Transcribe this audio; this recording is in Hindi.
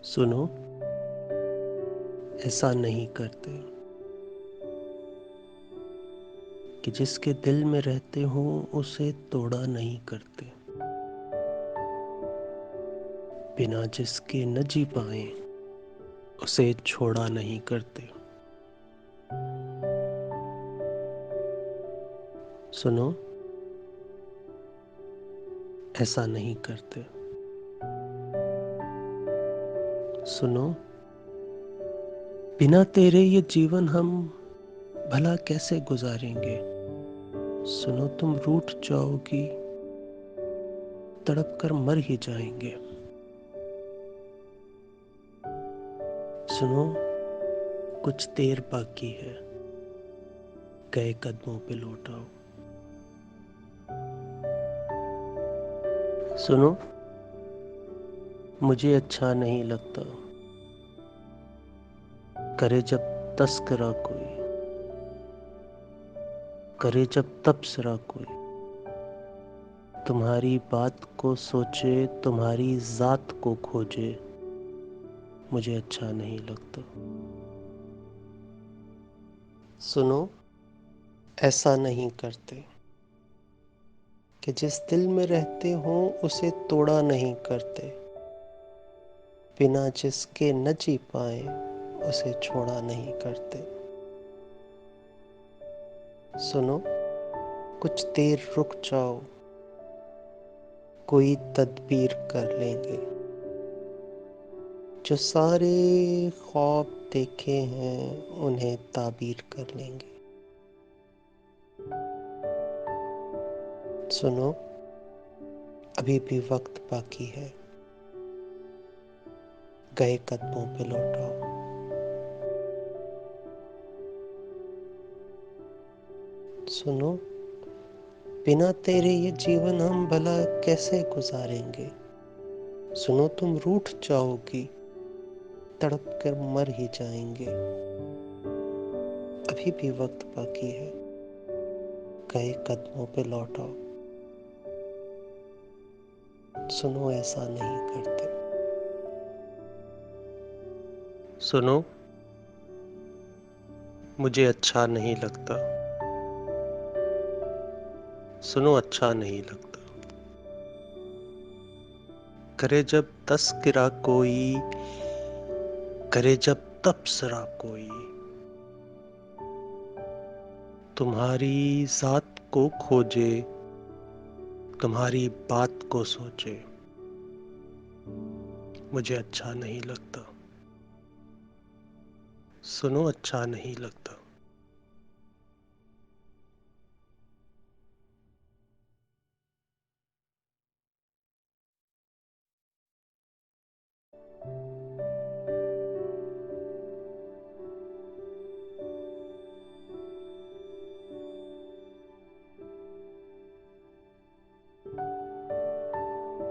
सुनो, ऐसा नहीं करते कि जिसके दिल में रहते हो उसे तोड़ा नहीं करते। बिना जिसके न जी पाए उसे छोड़ा नहीं करते। सुनो, ऐसा नहीं करते। सुनो, बिना तेरे ये जीवन हम भला कैसे गुजारेंगे। सुनो, तुम रूठ जाओगी, तड़प कर मर ही जाएंगे। सुनो, कुछ देर बाकी है, गए कदमों पे लौट आओ। सुनो, मुझे अच्छा नहीं लगता करे जब तस्करा कोई, करे जब तबसरा कोई, तुम्हारी बात को सोचे, तुम्हारी जात को खोजे, मुझे अच्छा नहीं लगता। सुनो, ऐसा नहीं करते कि जिस दिल में रहते हो उसे तोड़ा नहीं करते। बिना जिसके न जी पाए उसे छोड़ा नहीं करते। सुनो, कुछ देर रुक जाओ, कोई तदबीर कर लेंगे। जो सारे ख्वाब देखे हैं उन्हें ताबीर कर लेंगे। सुनो, अभी भी वक्त बाकी है, गए कदमों पे लौट आओ। सुनो, बिना तेरे ये जीवन हम भला कैसे गुजारेंगे। सुनो, तुम रूठ जाओगी, तड़प कर मर ही जाएंगे। अभी भी वक्त बाकी है, गए कदमों पे लौट आओ। सुनो, ऐसा नहीं करते। सुनो, मुझे अच्छा नहीं लगता। सुनो, अच्छा नहीं लगता करे जब तस्करा कोई, करे जब तबसरा कोई, तुम्हारी जात को खोजे, तुम्हारी बात को सोचे, मुझे अच्छा नहीं लगता। सुनो, अच्छा नहीं लगता।